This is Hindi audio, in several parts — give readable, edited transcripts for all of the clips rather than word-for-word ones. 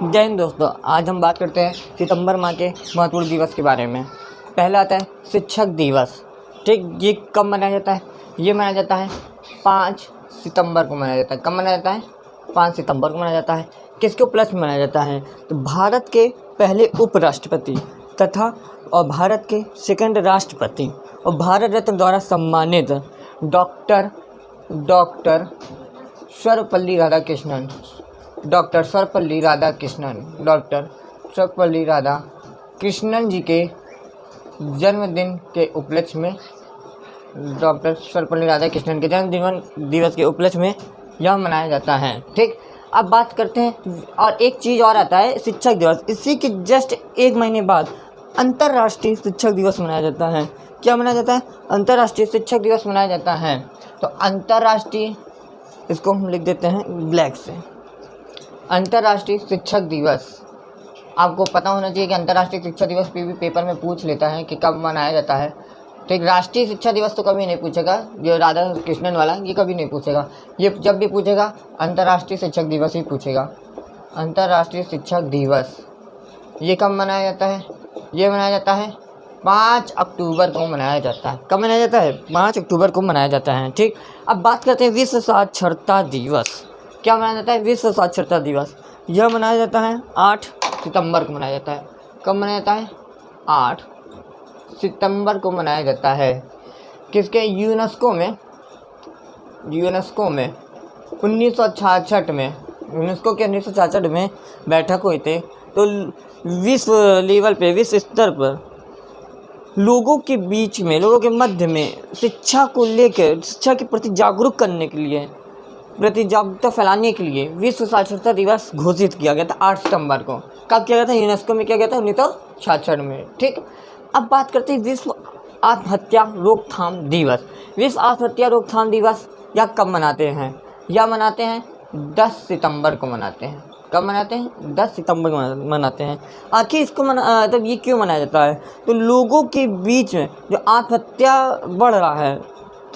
जय हिंद दोस्तों, आज हम बात करते हैं सितंबर माह के महत्वपूर्ण दिवस के बारे में। पहला आता है शिक्षक दिवस। ठीक, ये कब मनाया जाता है? ये मनाया जाता है 5 सितंबर को मनाया जाता है। कब मनाया जाता है? 5 सितंबर को मनाया जाता है। किसके उपलक्ष्य में मनाया जाता है? तो भारत के पहले उपराष्ट्रपति तथा और भारत के सेकंड राष्ट्रपति और भारत रत्न द्वारा सम्मानित डॉक्टर सर्वपल्ली राधाकृष्णन जी के जन्मदिन के उपलक्ष्य में डॉक्टर सर्वपल्ली राधाकृष्णन के जन्म दिवस के उपलक्ष्य में यह मनाया जाता है। ठीक, अब बात करते हैं और एक चीज़ और आता है शिक्षक दिवस। इसी के जस्ट एक महीने बाद अंतर्राष्ट्रीय शिक्षक दिवस मनाया जाता है। क्या मनाया जाता है? अंतर्राष्ट्रीय शिक्षक दिवस मनाया जाता है। तो अंतर्राष्ट्रीय, इसको हम लिख देते हैं ब्लैक से, अंतर्राष्ट्रीय शिक्षक दिवस। आपको पता होना चाहिए कि अंतर्राष्ट्रीय शिक्षक दिवस भी पेपर में पूछ लेता है कि कब मनाया जाता है। ठीक, राष्ट्रीय शिक्षा दिवस तो कभी नहीं पूछेगा, जो राधा कृष्णन वाला ये कभी नहीं पूछेगा। ये जब भी पूछेगा अंतर्राष्ट्रीय शिक्षक दिवस ही पूछेगा। अंतर्राष्ट्रीय शिक्षक दिवस ये कब मनाया जाता है? ये मनाया जाता है 5 अक्टूबर को मनाया जाता है। कब मनाया जाता है? 5 अक्टूबर को मनाया जाता है। ठीक, अब बात करते हैं विश्व साक्षरता दिवस। क्या मनाया जाता है? विश्व साक्षरता दिवस यह मनाया जाता है 8 सितंबर को मनाया जाता है। कब मनाया जाता है? 8 सितंबर को मनाया जाता है। किसके? यूनेस्को में 1966 में, यूनेस्को के 1966 में बैठक हुई थी। तो विश्व लेवल पे, विश्व स्तर पर लोगों के बीच में, लोगों के मध्य में शिक्षा को लेकर, शिक्षा के प्रति जागरूक करने के लिए, प्रति जागरूकता फैलाने के लिए विश्व साक्षरता दिवस घोषित किया गया था 8 सितंबर को। कब किया गया था? यूनेस्को में किया गया था 1966 में। ठीक, अब बात करते हैं विश्व आत्महत्या रोकथाम दिवस। विश्व आत्महत्या रोकथाम दिवस या कब मनाते हैं? या मनाते हैं 10 सितंबर को मनाते हैं। कब मनाते हैं? 10 सितंबर को मनाते हैं। आखिर इसको तब ये क्यों मनाया जाता है? तो लोगों के बीच में जो आत्महत्या बढ़ रहा है,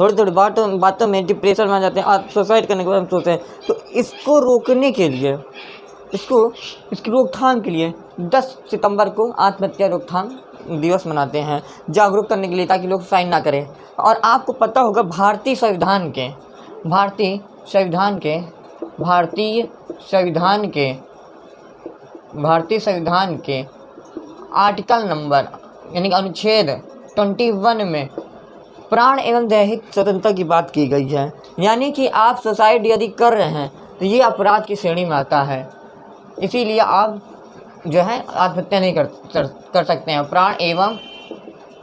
थोड़ी थोड़ी बातों में डिप्रेशन में आ जाते हैं, आप सुसाइड करने के बारे में सोचते हैं, तो इसको रोकने के लिए, इसकी रोकथाम के लिए 10 सितंबर को आत्महत्या रोकथाम दिवस मनाते हैं, जागरूक करने के लिए, ताकि लोग सुसाइड ना करें। और आपको पता होगा भारतीय संविधान के आर्टिकल नंबर यानी कि अनुच्छेद 21 में प्राण एवं दैहिक स्वतंत्रता की बात की गई है। यानी कि आप सुसाइड यदि कर रहे हैं तो ये अपराध की श्रेणी में आता है। इसीलिए आप जो है आत्महत्या नहीं कर सकते हैं। प्राण एवं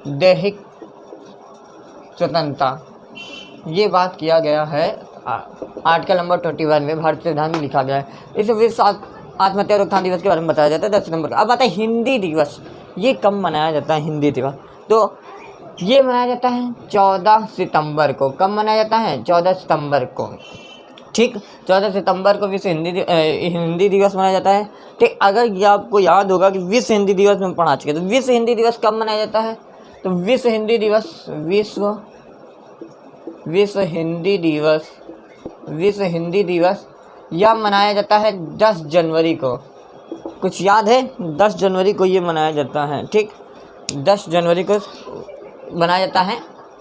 दैहिक स्वतंत्रता, ये बात किया गया है आर्टिकल नंबर 21 में, भारतीय संविधान में लिखा गया है। इस विश्व आत्महत्या रोकथाम दिवस के बारे में बताया जाता है 10 सितंबर को। अब आता है हिंदी दिवस। ये कब मनाया जाता है? हिंदी दिवस तो ये मनाया जाता है 14 सितंबर को। कब मनाया जाता है? 14 सितंबर को। ठीक, 14 सितंबर को विश्व हिंदी दिवस मनाया जाता है। ठीक, अगर ये आपको याद होगा कि विश्व हिंदी दिवस में पढ़ा चुके, तो विश्व हिंदी दिवस कब मनाया जाता है? तो विश्व हिंदी दिवस यह मनाया जाता है 10 जनवरी को। कुछ याद है? 10 जनवरी को ये मनाया जाता है। ठीक, 10 जनवरी को मनाया जाता है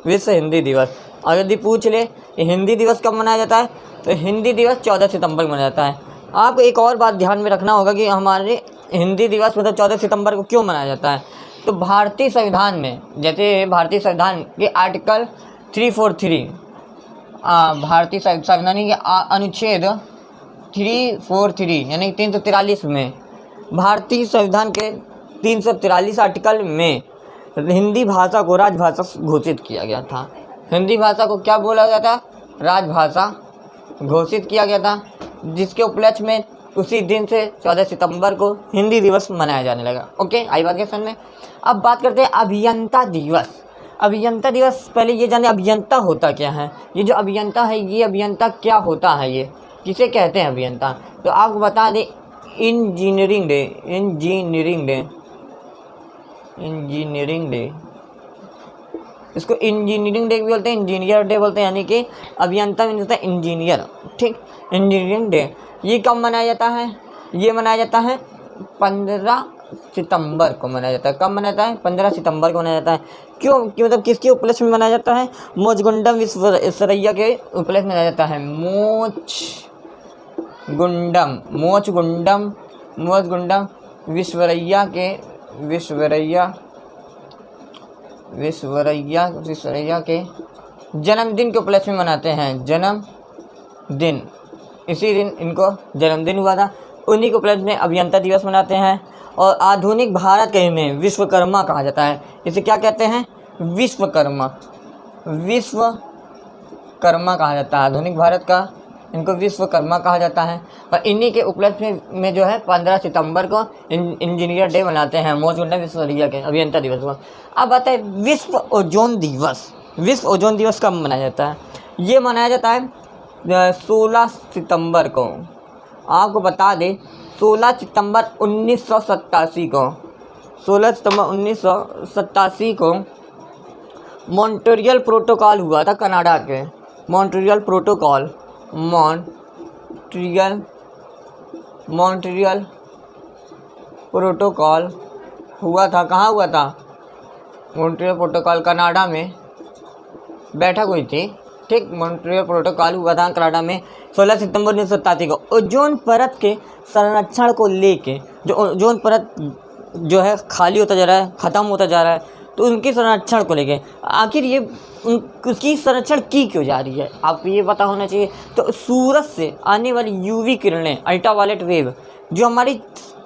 विश्व हिंदी दिवस। और यदि पूछ ले हिंदी दिवस कब मनाया जाता है, तो हिंदी दिवस 14 सितंबर को मनाया जाता है। आपको एक और बात ध्यान में रखना होगा कि हमारे हिंदी दिवस मतलब 14 सितंबर को क्यों मनाया जाता है। तो भारतीय संविधान में, जैसे भारतीय संविधान के आर्टिकल 343, भारतीय संविधान के अनुच्छेद 343 यानी 343 में, भारतीय संविधान के 343 आर्टिकल में हिंदी भाषा को राजभाषा घोषित किया गया था। हिंदी भाषा को क्या बोला गया था? राजभाषा घोषित किया गया था, जिसके उपलक्ष्य में उसी दिन से 14 सितंबर को हिंदी दिवस मनाया जाने लगा। ओके, आई बात के समझ में। अब बात करते हैं अभियंता दिवस। अभियंता दिवस, पहले ये जाने अभियंता होता क्या है। ये जो अभियंता है, ये अभियंता क्या होता है, ये किसे कहते हैं अभियंता? तो आपको बता दें इंजीनियरिंग डे, इसको इंजीनियरिंग डे भी बोलते हैं, इंजीनियर डे बोलते हैं, यानी कि अभियंता मीन्स होता है इंजीनियर। ठीक, इंजीनियरिंग डे ये कब मनाया जाता है? ये मनाया जाता है 15 सितंबर को मनाया जाता है। कब मनाया जाता है? 15 सितंबर को मनाया जाता है। क्यों? मतलब किसके उपलक्ष्य में मनाया जाता है? मोचगुंडम विश्वेश्वरैया के उपलक्ष्य में मनाया जाता है। मोचगुंडम विश्वेश्वरैया के जन्मदिन के उपलक्ष्य में मनाते हैं। जन्मदिन, इसी दिन इनको जन्मदिन हुआ था, उन्हीं के उपलक्ष्य में अभियंता दिवस मनाते हैं। और आधुनिक भारत के इन्हें विश्वकर्मा कहा जाता है। इसे क्या कहते हैं? विश्वकर्मा कहा जाता है। आधुनिक भारत का इनको विश्वकर्मा कहा जाता है। और इन्हीं के उपलक्ष्य में जो है 15 सितंबर को इंजीनियर डे मनाते हैं, मोचगुंडम विश्वेश्वरैया के अभियंता दिवस को। अब आता है विश्व ओजोन दिवस। विश्व ओजोन दिवस कब मनाया जाता है? ये मनाया जाता है 16 सितंबर को। आपको बता दें 16 सितंबर 1987 को मॉन्ट्रियल प्रोटोकॉल हुआ था कनाडा के। मॉन्ट्रियल प्रोटोकॉल हुआ था। कहाँ हुआ था? मॉन्ट्रियल प्रोटोकॉल कनाडा में बैठक हुई थी। ठीक, मॉन्ट्रियल प्रोटोकॉल हुआ था कनाडा में 16 सितंबर 1987 को। ओजोन परत के संरक्षण को लेके, जो ओजोन परत जो है खाली होता जा रहा है, ख़त्म होता जा रहा है, तो उनके संरक्षण को लेके आखिर ये उसकी संरक्षण की क्यों जा रही है, आपको ये पता होना चाहिए। तो सूरज से आने वाली यूवी किरणें, अल्ट्रावायलेट वेव जो हमारी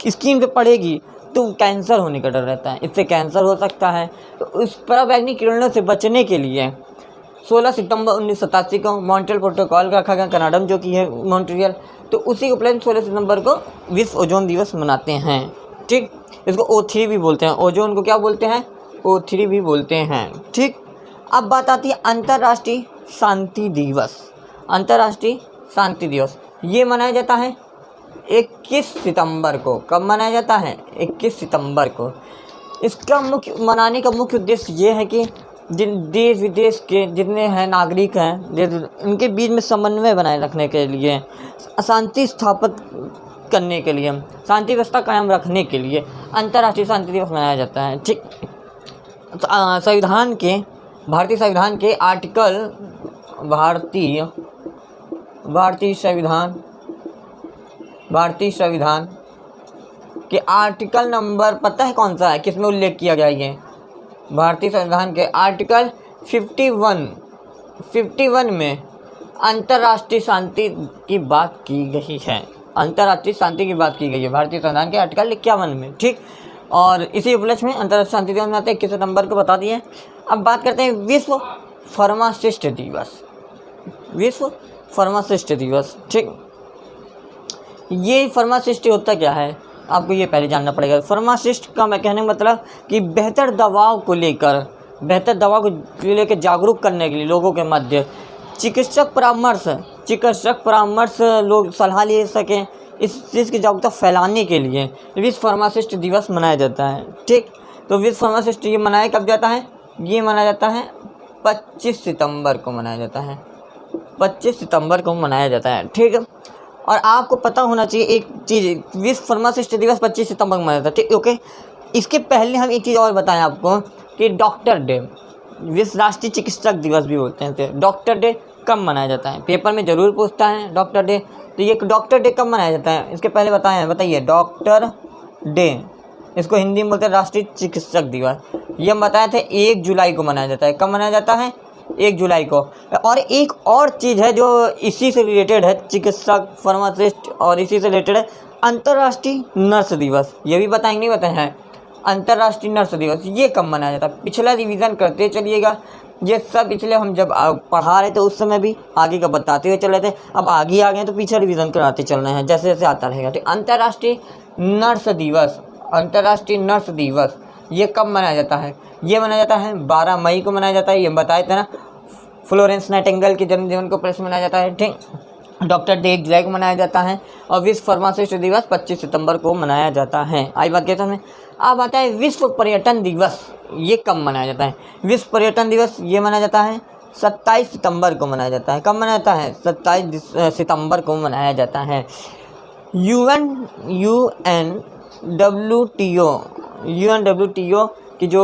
स्किन पे पड़ेगी तो कैंसर होने का डर रहता है, इससे कैंसर हो सकता है। तो उस पराबैंगनी किरणों से बचने के लिए 16 सितंबर 1987 को मॉन्ट्रियल प्रोटोकॉल रखा गया कनाडा में, जो कि है मॉन्ट्रियल। तो उसी के उपलक्ष्य 16 सितंबर को विश्व ओजोन दिवस मनाते हैं। ठीक, इसको O3 भी बोलते हैं। ओजोन को क्या बोलते हैं? O3 भी बोलते हैं। ठीक, अब बात आती है अंतर्राष्ट्रीय शांति दिवस। अंतर्राष्ट्रीय शांति दिवस ये मनाया जाता है 21 सितंबर को। कब मनाया जाता है? 21 सितंबर को। इसका मनाने का मुख्य उद्देश्य ये है कि जिन देश विदेश के जितने हैं नागरिक हैं, उनके बीच में समन्वय बनाए रखने के लिए, शांति स्थापित करने के लिए, शांति व्यवस्था कायम रखने के लिए अंतर्राष्ट्रीय शांति दिवस मनाया जाता है। ठीक, संविधान के, भारतीय संविधान के आर्टिकल, भारतीय संविधान के आर्टिकल नंबर पता है कौन सा है, किसमें उल्लेख किया गया है? भारतीय संविधान के आर्टिकल 51 में अंतर्राष्ट्रीय शांति की बात की गई है। अंतर्राष्ट्रीय शांति की बात की गई है भारतीय संविधान के आर्टिकल 51 में। ठीक, और इसी उपलक्ष्य में अंतर्राष्ट्रीय शांति दिवस मनाते हैं 21 सितंबर को, बता दिए। अब बात करते हैं विश्व फार्मासिस्ट दिवस। विश्व फार्मासिस्ट दिवस। ठीक, ये फार्मासिस्ट होता क्या है आपको ये पहले जानना पड़ेगा। फार्मासिस्ट का मैं कहने का मतलब कि बेहतर दवाओं को लेकर जागरूक करने के लिए लोगों के मध्य चिकित्सक परामर्श लोग सलाह ले सकें, इस चीज़ की जागरूकता फैलाने के लिए विश्व फार्मासिस्ट दिवस मनाया जाता है। ठीक, तो विश्व फार्मासिस्ट ये मनाया कब जाता है? ये मनाया जाता है 25 सितंबर को मनाया जाता है। 25 सितंबर को मनाया जाता है। ठीक, और आपको पता होना चाहिए एक चीज़, विश्व फार्मासिस्ट दिवस 25 सितंबर को मनाया जाता है। ठीक, ओके। इसके पहले हम एक चीज़ और बताएं आपको कि डॉक्टर डे, विश्व राष्ट्रीय चिकित्सक दिवस भी बोलते हैं। डॉक्टर डे कब मनाया जाता है? पेपर में ज़रूर पूछता है डॉक्टर डे। तो ये डॉक्टर डे कब मनाया जाता है? इसके पहले बताइए। डॉक्टर डे, इसको हिंदी में बोलते हैं राष्ट्रीय चिकित्सक दिवस। ये हम बताए थे 1 जुलाई को मनाया जाता है। कब मनाया जाता है? 1 जुलाई को। और एक और चीज़ है जो इसी से रिलेटेड है, चिकित्सक, फार्मासिस्ट और इसी से रिलेटेड है, अंतर्राष्ट्रीय नर्स दिवस। ये भी बताएंगे, नहीं बताए हैं? अंतर्राष्ट्रीय नर्स दिवस ये कब मनाया जाता है? पिछला रिवीजन करते चलिएगा। ये सब पिछले हम जब पढ़ा रहे थे उस समय भी आगे का बताते हुए चल रहे थे। अब आगे आ गए तो पीछे रिवीजन कराते चल रहे हैं, जैसे जैसे आता रहेगा। तो अंतर्राष्ट्रीय नर्स दिवस ये कब मनाया जाता है? ये मनाया जाता है 12 मई को मनाया जाता है। ये बताए थे ना, फ्लोरेंस नाइटिंगेल के जन्मदिन को प्रश्न मनाया जाता है। ठीक, डॉक्टर डे 1 जुलाई को मनाया जाता है और विश्व फार्मासिस्ट दिवस 25 सितंबर को मनाया जाता है। आई बात कहते हैं। अब आता है विश्व पर्यटन दिवस। ये कब मनाया जाता है? विश्व पर्यटन दिवस ये मनाया जाता है 27 सितंबर को मनाया जाता है। कब मनाया जाता है? 27 सितंबर को मनाया जाता है। यूएनडब्ल्यूटीओ की जो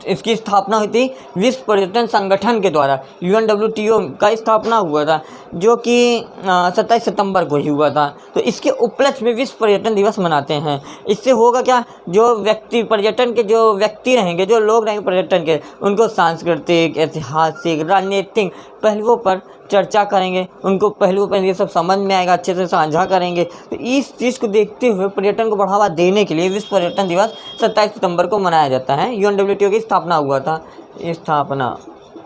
इसकी स्थापना हुई थी विश्व पर्यटन संगठन के द्वारा। यूएनडब्ल्यूटीओ का स्थापना हुआ था जो कि 27 सितंबर को ही हुआ था। तो इसके उपलक्ष्य में विश्व पर्यटन दिवस मनाते हैं। इससे होगा क्या, जो व्यक्ति पर्यटन के जो व्यक्ति रहेंगे, जो लोग रहेंगे पर्यटन के, उनको सांस्कृतिक, ऐतिहासिक, राजनीतिक पहलुओं पर चर्चा करेंगे, उनको पहलुओं पर ये सब समझ में आएगा, अच्छे से साझा करेंगे। तो इस चीज़ को देखते हुए पर्यटन को बढ़ावा देने के लिए विश्व पर्यटन दिवस 27 सितंबर को मनाया जाता है। यूएनडब्ल्यूटीओ की स्थापना हुआ था। स्थापना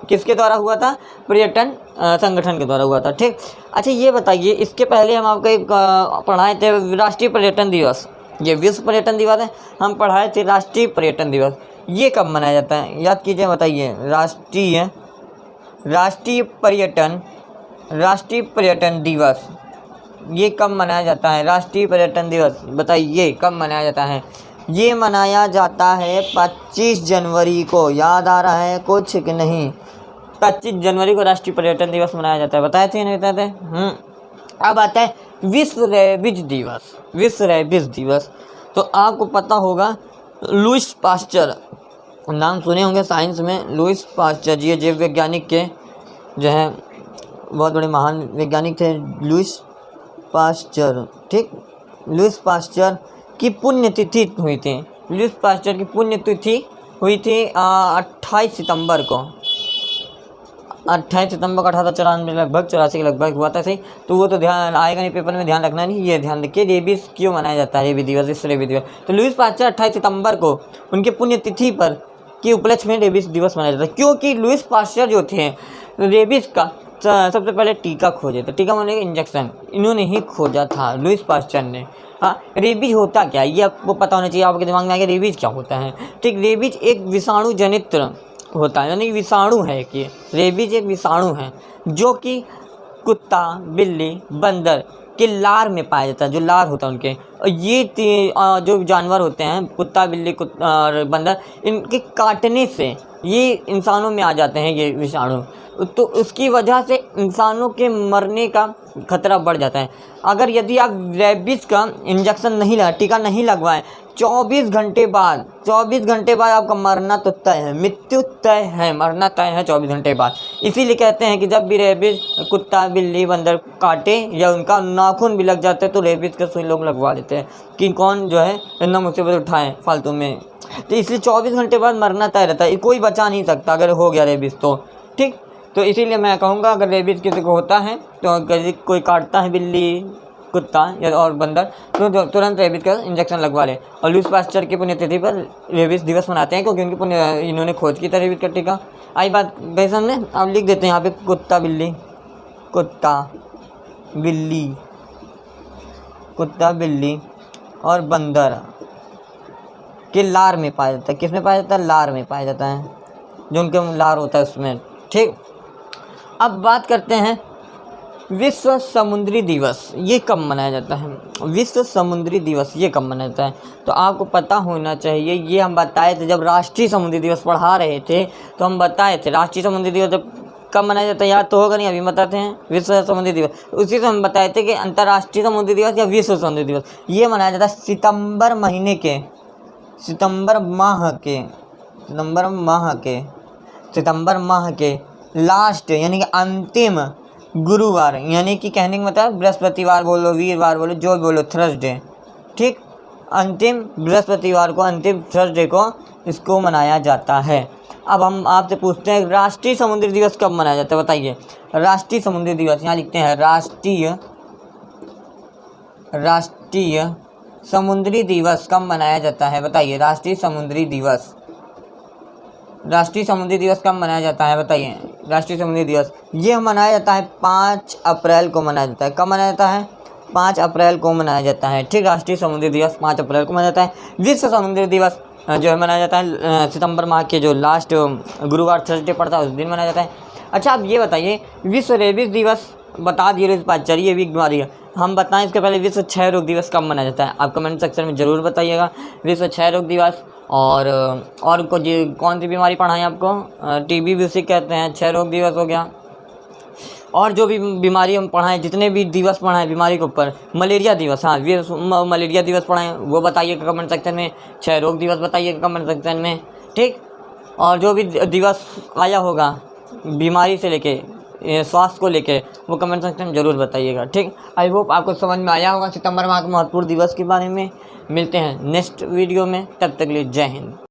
किसके द्वारा हुआ था? पर्यटन संगठन के द्वारा हुआ था। ठीक, अच्छा ये बताइए, इसके पहले हम आपको एक पढ़ाए थे राष्ट्रीय पर्यटन दिवस। ये विश्व पर्यटन दिवस है, हम पढ़ाए थे राष्ट्रीय पर्यटन दिवस। ये कब मनाया जाता है? याद कीजिए, बताइए। राष्ट्रीय पर्यटन दिवस ये कब मनाया जाता है? राष्ट्रीय पर्यटन दिवस बताइए कब मनाया जाता है? ये मनाया जाता है 25 जनवरी को। याद आ रहा है कुछ कि नहीं? 25 जनवरी को राष्ट्रीय पर्यटन दिवस मनाया जाता है। बताए थे नहीं बताए थे? अब आता है विश्व रेबीज दिवस। विश्व रेबीज दिवस तो आपको पता होगा, लुईस पास्चर, नाम सुने होंगे साइंस में। लुईस पास्चर ये जीव वैज्ञानिक के जो है बहुत बड़े महान वैज्ञानिक थे, लुईस पास्चर। ठीक, लुईस पास्चर की पुण्यतिथि हुई थी। लुईस पास्चर की पुण्यतिथि हुई थी 28 सितंबर को। 28 सितंबर को 1894 लगभग 84 के लगभग हुआ था। सही, तो वो तो ध्यान आएगा नहीं पेपर में, ध्यान रखना नहीं। ये ध्यान रखिए, रेबीज क्यों मनाया जाता है, रेबीज दिवस, विश्व रेबीज दिवस। तो लुईस पास्चर 28 सितंबर को उनके पुण्यतिथि पर के उपलक्ष्य में रेबीज दिवस मनाया जाता है, क्योंकि लुईस पास्चर जो थे रेबीज का सबसे पहले टीका खोजे थे। टीका माने इंजेक्शन, इन्होंने ही खोजा था लुईस पास्चर ने। हाँ, रेबीज होता क्या है ये आपको पता होना चाहिए। आपके दिमाग में आएगा रेबीज क्या होता है। ठीक, रेबीज एक विषाणु जनित होता है, यानी विषाणु है कि रेबीज एक विषाणु है जो कि कुत्ता, बिल्ली, बंदर के लार में पाया जाता है। जो लार होता है उनके, और ये जो जानवर होते हैं, कुत्ता, बिल्ली, और बंदर, इनके काटने से ये इंसानों में आ जाते हैं ये विषाणु। तो उसकी वजह से इंसानों के मरने का खतरा बढ़ जाता है। अगर यदि आप रेबीज का इंजेक्शन नहीं लगा, टीका नहीं लगवाएं, 24 घंटे बाद आपका मरना तो तय है, मृत्यु तय है, मरना तय है 24 घंटे बाद। इसीलिए कहते हैं कि जब भी रेबीज कुत्ता, बिल्ली, बंदर काटे या उनका नाखून भी लग जाता है तो रेबीज का सुई लोग लगवा लेते हैं कि कौन जो है इतना मुसीबत उठाए फालतू में। तो इसलिए 24 घंटे बाद मरना तय रहता है, कोई बचा नहीं सकता अगर हो गया रेबीज तो। ठीक, तो इसीलिए मैं कहूँगा अगर रेबीज किसी को होता है तो अगर कोई काटता है बिल्ली, कुत्ता या और बंदर तो तुरंत रेबीज का इंजेक्शन लगवा ले। और लुईस पास्चर की पुण्यतिथि पर रेबीज दिवस मनाते हैं क्योंकि उनकी इन्होंने खोज की था रेबीज का टीका। आई बात गई सामने? आप लिख देते हैं यहाँ पे कुत्ता, बिल्ली और बंदर के लार में पाया जाता है। किस में पाया जाता है? लार में पाया जाता है, जो उनके लार होता है उसमें। ठीक, अब बात करते हैं विश्व समुद्री दिवस ये कब मनाया जाता है? विश्व समुद्री दिवस ये कब मनाया जाता है? तो आपको पता होना चाहिए। ये हम बताए थे जब राष्ट्रीय समुद्री दिवस पढ़ा रहे थे, तो हम बताए थे राष्ट्रीय समुद्री दिवस जब कब मनाया जाता है, याद तो होगा नहीं, अभी बताते हैं। विश्व समुद्री दिवस, उसी से हम बताए थे कि अंतर्राष्ट्रीय समुद्री दिवस या विश्व समुद्री दिवस ये मनाया जाता है सितंबर माह के लास्ट यानी कि अंतिम गुरुवार, यानी कि कहने का मतलब बृहस्पतिवार बोलो, वीरवार बोलो, जो बोलो, थर्सडे। ठीक, अंतिम बृहस्पतिवार को, अंतिम थर्सडे को इसको मनाया जाता है। अब हम आपसे पूछते हैं राष्ट्रीय समुद्री दिवस कब मनाया जाता है? बताइए। राष्ट्रीय समुद्री दिवस यहाँ लिखते हैं राष्ट्रीय समुद्री दिवस कब मनाया जाता है? बताइए। राष्ट्रीय समुद्री दिवस कब मनाया जाता है? बताइए। राष्ट्रीय समुद्री दिवस ये मनाया जाता है 5 अप्रैल को मनाया जाता है। कब मनाया जाता है? 5 अप्रैल को मनाया जाता है। ठीक, राष्ट्रीय समुद्री दिवस 5 अप्रैल को मनाया जाता है। विश्व समुद्री दिवस जो है मनाया जाता है सितंबर माह के जो लास्ट गुरुवार, थर्सडे पड़ता है उस दिन मनाया जाता है। अच्छा, आप ये बताइए, विश्व रेबीज दिवस बता दिए, चलिए भी बीमारी है हम बताएं। इसके पहले विश्व क्षय रोग दिवस कब मनाया जाता है? आप कमेंट सेक्शन में ज़रूर बताइएगा। विश्व क्षय रोग दिवस और कौन सी बीमारी पढ़ाएं आपको? टीबी भी उसी कहते हैं, क्षय रोग दिवस हो गया। और जो भी बीमारी हम पढ़ाएं, जितने भी दिवस पढ़ाएं बीमारी के ऊपर, मलेरिया दिवस, हाँ ये मलेरिया दिवस पढ़ाएं वो बताइएगा कमेंट सेक्शन में, क्षय रोग दिवस बताइएगा कमेंट सेक्शन में, ठीक। और जो भी दिवस आया होगा बीमारी से लेके स्वास्थ्य को लेके वो कमेंट सेक्शन में ज़रूर बताइएगा, ठीक। आई होप आपको समझ में आया होगा सितंबर माह के महत्वपूर्ण दिवस के बारे में। मिलते हैं नेक्स्ट वीडियो में, तब तक के लिए जय हिंद।